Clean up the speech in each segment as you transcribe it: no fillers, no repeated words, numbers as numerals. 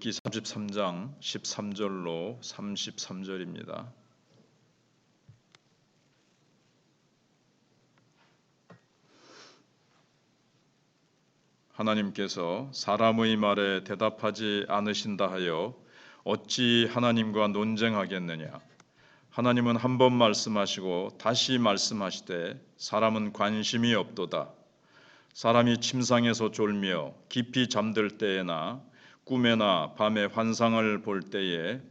기 33장 13절로 33절입니다. 하나님께서 사람의 말에 대답하지 않으신다 하여 어찌 하나님과 논쟁하겠느냐. 하나님은 한 번 말씀하시고 다시 말씀하시되 사람은 관심이 없도다. 사람이 침상에서 졸며 깊이 잠들 때에나 꿈에나 밤에 환상을 볼 때에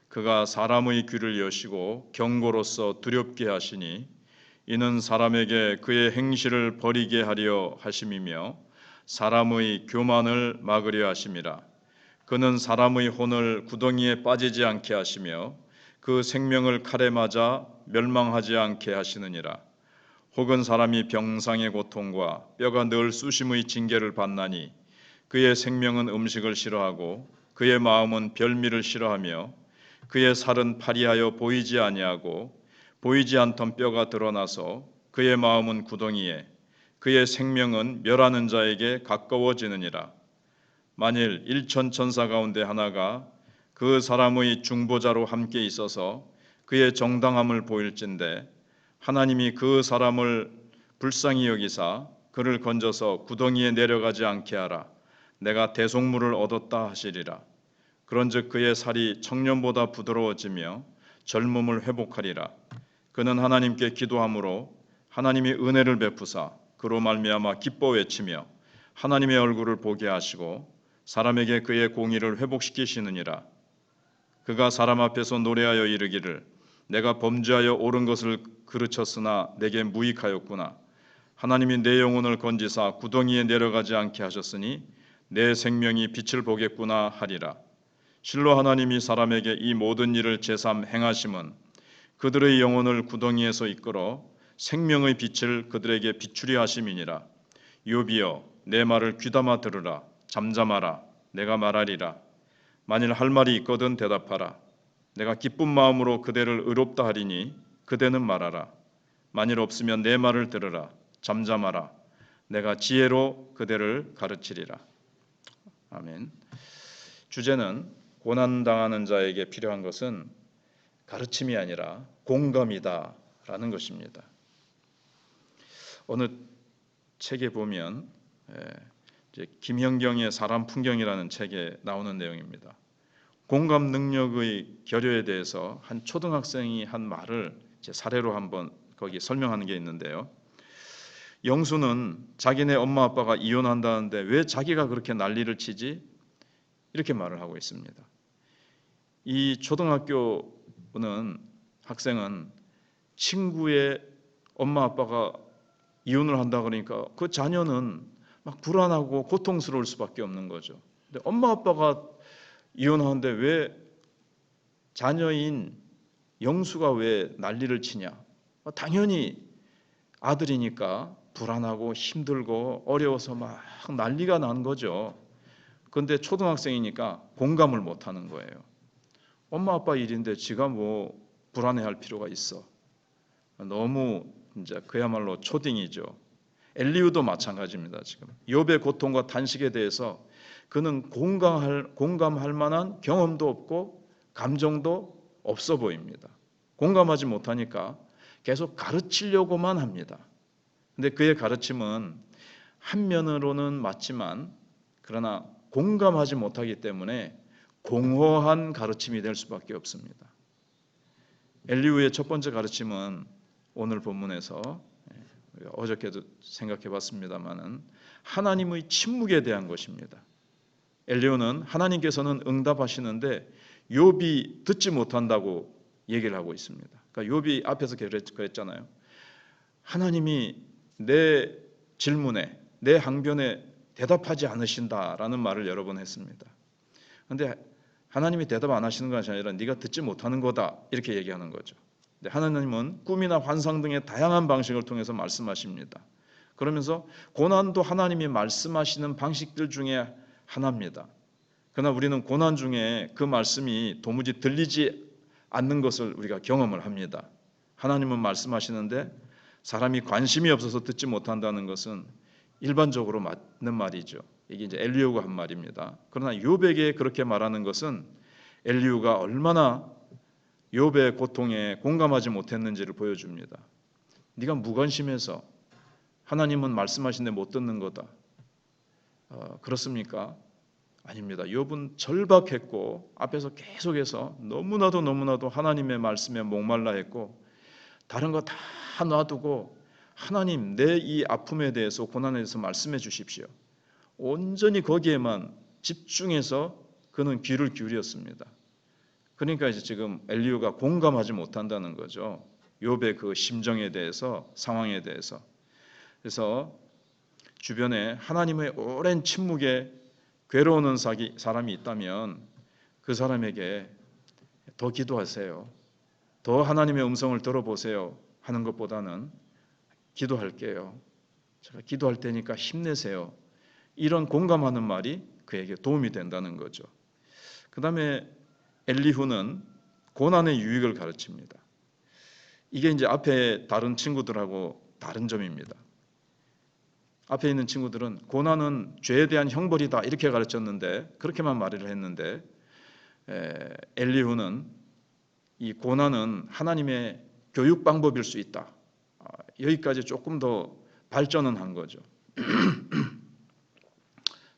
그가 사람의 귀를 여시고 경고로서 두렵게 하시니 이는 사람에게 그의 행실을 버리게 하려 하심이며 사람의 교만을 막으려 하심이라. 그는 사람의 혼을 구덩이에 빠지지 않게 하시며 그 생명을 칼에 맞아 멸망하지 않게 하시느니라. 혹은 사람이 병상의 고통과 뼈가 늘 쑤심의 징계를 받나니 그의 생명은 음식을 싫어하고 그의 마음은 별미를 싫어하며 그의 살은 파리하여 보이지 아니하고 보이지 않던 뼈가 드러나서 그의 마음은 구덩이에 그의 생명은 멸하는 자에게 가까워지느니라. 만일 일천 천사 가운데 하나가 그 사람의 중보자로 함께 있어서 그의 정당함을 보일진대 하나님이 그 사람을 불쌍히 여기사 그를 건져서 구덩이에 내려가지 않게 하라. 내가 대속물을 얻었다 하시리라. 그런즉 그의 살이 청년보다 부드러워지며 젊음을 회복하리라. 그는 하나님께 기도함으로 하나님이 은혜를 베푸사 그로 말미암아 기뻐 외치며 하나님의 얼굴을 보게 하시고 사람에게 그의 공의를 회복시키시느니라. 그가 사람 앞에서 노래하여 이르기를 내가 범죄하여 옳은 것을 그르쳤으나 내게 무익하였구나. 하나님이 내 영혼을 건지사 구덩이에 내려가지 않게 하셨으니 내 생명이 빛을 보겠구나 하리라. 실로 하나님이 사람에게 이 모든 일을 제삼 행하심은 그들의 영혼을 구덩이에서 이끌어 생명의 빛을 그들에게 비추려 하심이니라. 욥이여 내 말을 귀담아 들으라. 잠잠하라. 내가 말하리라. 만일 할 말이 있거든 대답하라. 내가 기쁜 마음으로 그대를 의롭다 하리니 그대는 말하라. 만일 없으면 내 말을 들으라. 잠잠하라. 내가 지혜로 그대를 가르치리라. 아멘. 주제는 고난당하는 자에게 필요한 것은 가르침이 아니라 공감이다라는 것입니다. 어느 책에 보면 김현경의 사람 풍경이라는 책에 나오는 내용입니다. 공감 능력의 결여에 대해서 한 초등학생이 한 말을 제 사례로 한번 거기 설명하는 게 있는데요. 영수는 자기네 엄마 아빠가 이혼한다는데 왜 자기가 그렇게 난리를 치지? 이렇게 말을 하고 있습니다. 이 초등학교는 학생은 친구의 엄마 아빠가 이혼을 한다 그러니까 그 자녀는 막 불안하고 고통스러울 수밖에 없는 거죠. 근데 엄마 아빠가 이혼하는데 왜 자녀인 영수가 왜 난리를 치냐? 당연히 아들이니까 불안하고 힘들고 어려워서 막 난리가 난 거죠. 그런데 초등학생이니까 공감을 못 하는 거예요. 엄마 아빠 일인데 지가 뭐 불안해할 필요가 있어. 너무 이제 그야말로 초딩이죠. 엘리후도 마찬가지입니다. 지금 욥의 고통과 탄식에 대해서 그는 공감할 만한 경험도 없고 감정도 없어 보입니다. 공감하지 못하니까 계속 가르치려고만 합니다. 근데 그의 가르침은 한면으로는 맞지만 그러나 공감하지 못하기 때문에 공허한 가르침이 될 수밖에 없습니다. 엘리후의 첫 번째 가르침은 오늘 본문에서 어저께도 생각해 봤습니다마는 하나님의 침묵에 대한 것입니다. 엘리후는 하나님께서는 응답하시는데 욥이 듣지 못한다고 얘기를 하고 있습니다. 그러니까 욥이 앞에서 그랬잖아요. 하나님이 내 질문에 내 항변에 대답하지 않으신다라는 말을 여러 번 했습니다. 그런데 하나님이 대답 안 하시는 것이 아니라 네가 듣지 못하는 거다 이렇게 얘기하는 거죠. 하나님은 꿈이나 환상 등의 다양한 방식을 통해서 말씀하십니다. 그러면서 고난도 하나님이 말씀하시는 방식들 중에 하나입니다. 그러나 우리는 고난 중에 그 말씀이 도무지 들리지 않는 것을 우리가 경험을 합니다. 하나님은 말씀하시는데 사람이 관심이 없어서 듣지 못한다는 것은 일반적으로 맞는 말이죠. 이게 이제 엘리후가 한 말입니다. 그러나 욥에게 그렇게 말하는 것은 엘리후가 얼마나 욥의 고통에 공감하지 못했는지를 보여줍니다. 네가 무관심해서 하나님은 말씀하신데 못 듣는 거다. 그렇습니까? 아닙니다. 욥은 절박했고 앞에서 계속해서 너무나도 하나님의 말씀에 목말라 했고 다른 거 다 놔두고 하나님 내 이 아픔에 대해서 고난에 대해서 말씀해 주십시오. 온전히 거기에만 집중해서 그는 귀를 기울였습니다. 그러니까 이제 지금 엘리후가 공감하지 못한다는 거죠. 욥의 그 심정에 대해서, 상황에 대해서. 그래서 주변에 하나님의 오랜 침묵에 괴로워하는 사람이 있다면 그 사람에게 더 기도하세요. 더 하나님의 음성을 들어보세요 하는 것보다는 기도할게요. 제가 기도할 테니까 힘내세요. 이런 공감하는 말이 그에게 도움이 된다는 거죠. 그 다음에 엘리후는 고난의 유익을 가르칩니다. 이게 이제 앞에 다른 친구들하고 다른 점입니다. 앞에 있는 친구들은 고난은 죄에 대한 형벌이다 이렇게 가르쳤는데 그렇게만 말을 했는데 엘리후는 이 고난은 하나님의 교육 방법일 수 있다. 여기까지 조금 더 발전은 한 거죠.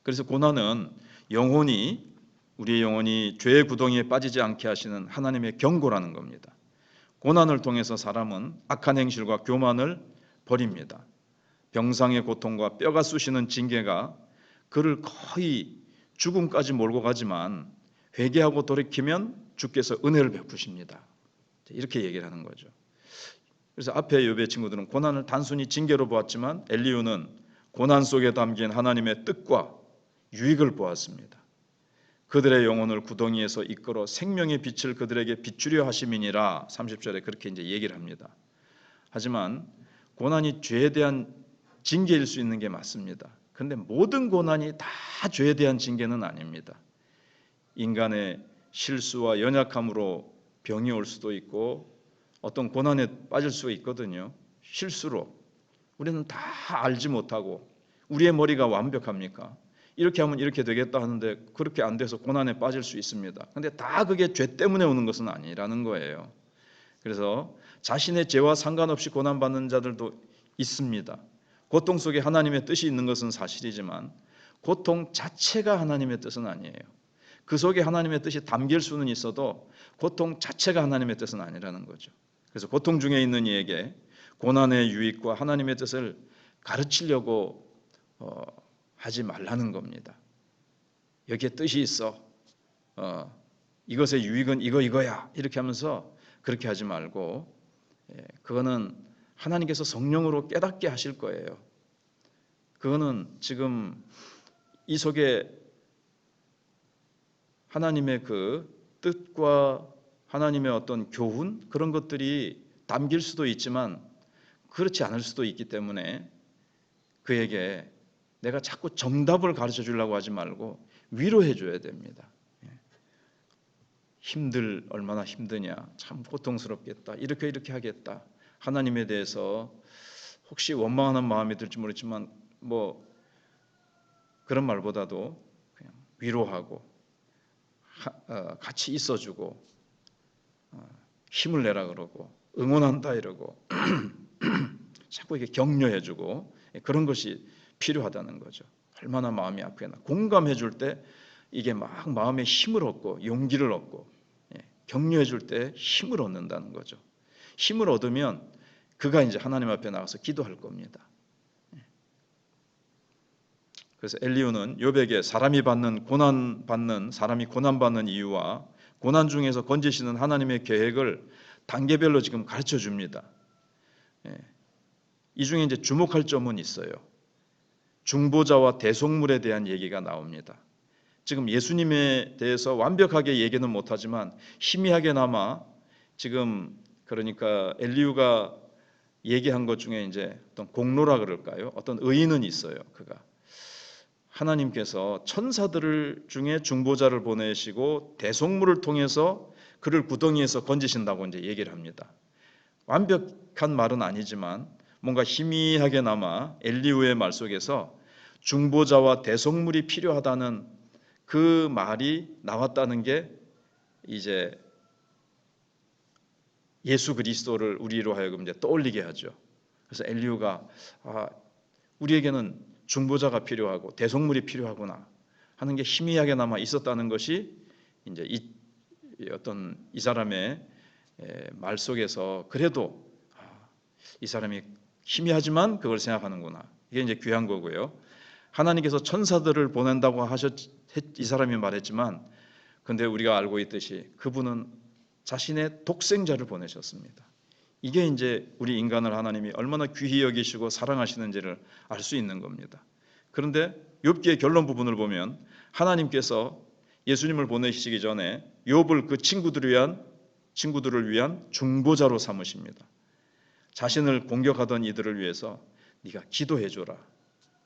그래서 고난은 우리의 영혼이 죄의 구덩이에 빠지지 않게 하시는 하나님의 경고라는 겁니다. 고난을 통해서 사람은 악한 행실과 교만을 버립니다. 병상의 고통과 뼈가 쑤시는 징계가 그를 거의 죽음까지 몰고 가지만 회개하고 돌이키면 주께서 은혜를 베푸십니다. 이렇게 얘기를 하는 거죠. 그래서 앞에 욥의 친구들은 고난을 단순히 징계로 보았지만 엘리후는 고난 속에 담긴 하나님의 뜻과 유익을 보았습니다. 그들의 영혼을 구덩이에서 이끌어 생명의 빛을 그들에게 비추려 하심이니라 30절에 그렇게 이제 얘기를 합니다. 하지만 고난이 죄에 대한 징계일 수 있는 게 맞습니다. 그런데 모든 고난이 다 죄에 대한 징계는 아닙니다. 인간의 실수와 연약함으로 병이 올 수도 있고 어떤 고난에 빠질 수가 있거든요. 실수로 우리는 다 알지 못하고 우리의 머리가 완벽합니까? 이렇게 하면 이렇게 되겠다 하는데 그렇게 안 돼서 고난에 빠질 수 있습니다. 그런데 다 그게 죄 때문에 오는 것은 아니라는 거예요. 그래서 자신의 죄와 상관없이 고난받는 자들도 있습니다. 고통 속에 하나님의 뜻이 있는 것은 사실이지만 고통 자체가 하나님의 뜻은 아니에요. 그 속에 하나님의 뜻이 담길 수는 있어도 고통 자체가 하나님의 뜻은 아니라는 거죠. 그래서 고통 중에 있는 이에게 고난의 유익과 하나님의 뜻을 가르치려고 하지 말라는 겁니다. 여기에 뜻이 있어. 이것의 유익은 이거야. 이렇게 하면서 그렇게 하지 말고 그거는 하나님께서 성령으로 깨닫게 하실 거예요. 그거는 지금 이 속에 하나님의 그 뜻과 하나님의 어떤 교훈 그런 것들이 담길 수도 있지만 그렇지 않을 수도 있기 때문에 그에게 내가 자꾸 정답을 가르쳐 주려고 하지 말고 위로해 줘야 됩니다. 얼마나 힘드냐, 참 고통스럽겠다, 이렇게 하겠다. 하나님에 대해서 혹시 원망하는 마음이 들지 모르지만 뭐 그런 말보다도 그냥 위로하고 같이 있어주고 힘을 내라 그러고 응원한다 이러고 자꾸 이렇게 격려해주고 그런 것이 필요하다는 거죠. 얼마나 마음이 아프나 공감해 줄 때 이게 막 마음에 힘을 얻고 용기를 얻고 격려해 줄 때 힘을 얻는다는 거죠. 힘을 얻으면 그가 이제 하나님 앞에 나가서 기도할 겁니다. 그래서 엘리후는 욥에게 사람이 고난받는 이유와 고난 중에서 건지시는 하나님의 계획을 단계별로 지금 가르쳐 줍니다. 이 중에 이제 주목할 점은 있어요. 중보자와 대속물에 대한 얘기가 나옵니다. 지금 예수님에 대해서 완벽하게 얘기는 못하지만 희미하게나마 지금 그러니까 엘리후가 얘기한 것 중에 이제 어떤 공로라 그럴까요? 어떤 의인은 있어요. 그가 하나님께서 천사들을 중에 중보자를 보내시고 대속물을 통해서 그를 구덩이에서 건지신다고 이제 얘기를 합니다. 완벽한 말은 아니지만 뭔가 희미하게나마 엘리후의 말 속에서 중보자와 대속물이 필요하다는 그 말이 나왔다는 게 이제 예수 그리스도를 우리로 하여금 이제 떠올리게 하죠. 그래서 엘리후가 우리에게는 중보자가 필요하고 대속물이 필요하구나 하는 게 희미하게 남아 있었다는 것이 이제 이 사람의 말 속에서 그래도 이 사람이 희미하지만 그걸 생각하는구나. 이게 이제 귀한 거고요. 하나님께서 천사들을 보낸다고 이 사람이 말했지만, 근데 우리가 알고 있듯이 그분은 자신의 독생자를 보내셨습니다. 이게 이제 우리 인간을 하나님이 얼마나 귀히 여기시고 사랑하시는지를 알 수 있는 겁니다. 그런데 욥기의 결론 부분을 보면 하나님께서 예수님을 보내시기 전에 욥을 그 친구들을 위한 중보자로 삼으십니다. 자신을 공격하던 이들을 위해서 네가 기도해 줘라.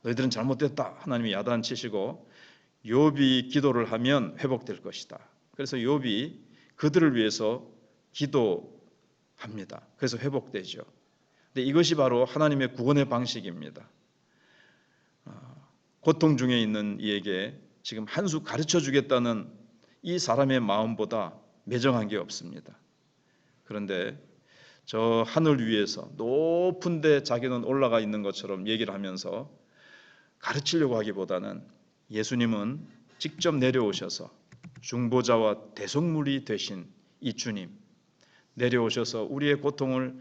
너희들은 잘못됐다. 하나님이 야단치시고 욥이 기도를 하면 회복될 것이다. 그래서 욥이 그들을 위해서 기도합니다. 그래서 회복되죠. 근데 이것이 바로 하나님의 구원의 방식입니다. 고통 중에 있는 이에게 지금 한 수 가르쳐 주겠다는 이 사람의 마음보다 매정한 게 없습니다. 그런데 저 하늘 위에서 높은 데 자기는 올라가 있는 것처럼 얘기를 하면서 가르치려고 하기보다는 예수님은 직접 내려오셔서 중보자와 대속물이 되신 이 주님 내려오셔서 우리의 고통을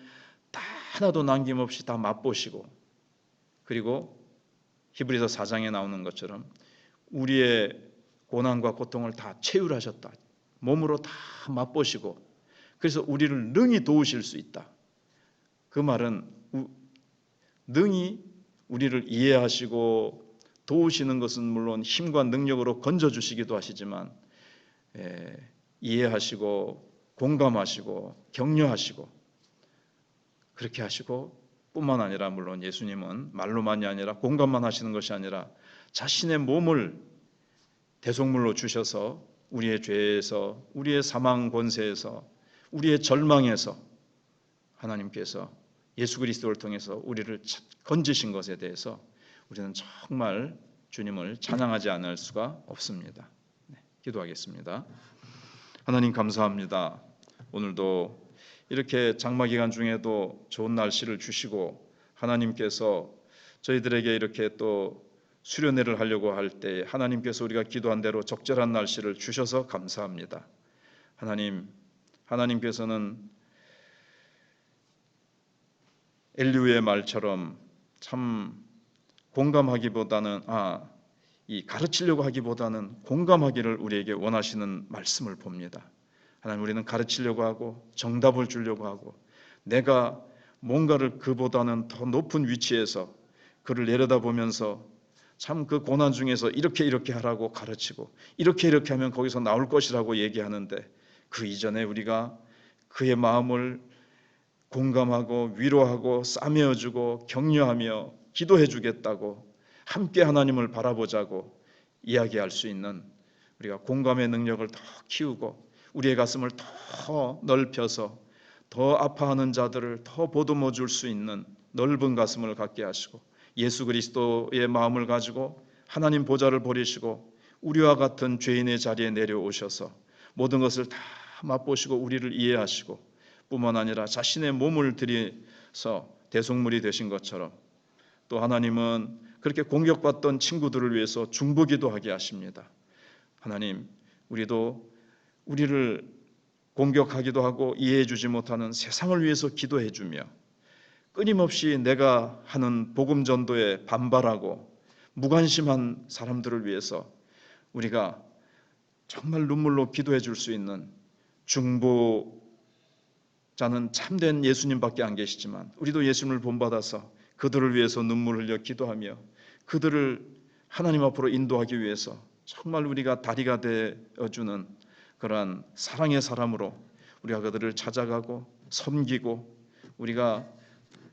다 하나도 남김없이 다 맛보시고, 그리고 히브리서 4장에 나오는 것처럼 우리의 고난과 고통을 다 체휼하셨다. 몸으로 다 맛보시고 그래서 우리를 능히 도우실 수 있다. 그 말은 능히 우리를 이해하시고 도우시는 것은 물론 힘과 능력으로 건져주시기도 하시지만 이해하시고 공감하시고 격려하시고 그렇게 하시고 뿐만 아니라 물론 예수님은 말로만이 아니라 공감만 하시는 것이 아니라 자신의 몸을 대속물로 주셔서 우리의 죄에서 우리의 사망 권세에서 우리의 절망에서 하나님께서 예수 그리스도를 통해서 우리를 건지신 것에 대해서 우리는 정말 주님을 찬양하지 않을 수가 없습니다. 기도하겠습니다. 하나님 감사합니다. 오늘도 이렇게 장마 기간 중에도 좋은 날씨를 주시고 하나님께서 저희들에게 이렇게 또 수련회를 하려고 할 때 하나님께서 우리가 기도한 대로 적절한 날씨를 주셔서 감사합니다. 하나님께서는 엘리후의 말처럼 참 공감하기보다는 이 가르치려고 하기보다는 공감하기를 우리에게 원하시는 말씀을 봅니다. 하나님, 우리는 가르치려고 하고 정답을 주려고 하고 내가 뭔가를 그보다는 더 높은 위치에서 그를 내려다보면서 참 그 고난 중에서 이렇게 하라고 가르치고 이렇게 하면 거기서 나올 것이라고 얘기하는데 그 이전에 우리가 그의 마음을 공감하고 위로하고 싸매어주고 격려하며 기도해 주겠다고 함께 하나님을 바라보자고 이야기할 수 있는 우리가 공감의 능력을 더 키우고 우리의 가슴을 더 넓혀서 더 아파하는 자들을 더 보듬어 줄 수 있는 넓은 가슴을 갖게 하시고 예수 그리스도의 마음을 가지고 하나님 보좌를 버리시고 우리와 같은 죄인의 자리에 내려오셔서 모든 것을 다 맛보시고 우리를 이해하시고 뿐만 아니라 자신의 몸을 들여서 대속물이 되신 것처럼 또 하나님은 그렇게 공격받던 친구들을 위해서 중보기도 하게 하십니다. 하나님, 우리도 우리를 공격하기도 하고 이해해 주지 못하는 세상을 위해서 기도해 주며 끊임없이 내가 하는 복음 전도에 반발하고 무관심한 사람들을 위해서 우리가 정말 눈물로 기도해 줄 수 있는 중보자는 참된 예수님밖에 안 계시지만 우리도 예수님을 본받아서 그들을 위해서 눈물 흘려 기도하며 그들을 하나님 앞으로 인도하기 위해서 정말 우리가 다리가 되어주는 그러한 사랑의 사람으로 우리가 그들을 찾아가고 섬기고 우리가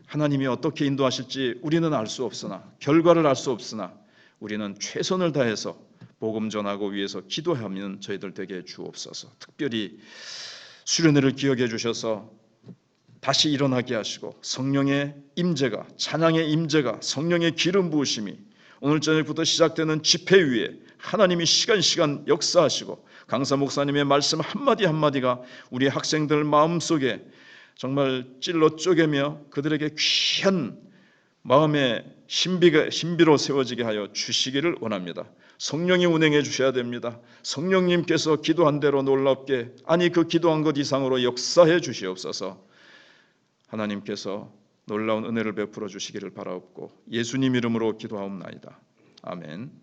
하나님이 어떻게 인도하실지 우리는 알 수 없으나 결과를 알 수 없으나 우리는 최선을 다해서 복음 전하고 위해서 기도하면 저희들 되게 주옵소서. 특별히 수련회를 기억해 주셔서 다시 일어나게 하시고 성령의 임재가 찬양의 임재가 성령의 기름 부으심이 오늘 저녁부터 시작되는 집회 위에 하나님이 시간 역사하시고 강사 목사님의 말씀 한마디 한마디가 우리 학생들 마음속에 정말 찔러 쪼개며 그들에게 귀한 마음의 신비로 세워지게 하여 주시기를 원합니다. 성령이 운행해 주셔야 됩니다. 성령님께서 기도한 대로 놀랍게, 아니 그 기도한 것 이상으로 역사해 주시옵소서. 하나님께서 놀라운 은혜를 베풀어 주시기를 바라옵고 예수님 이름으로 기도하옵나이다. 아멘.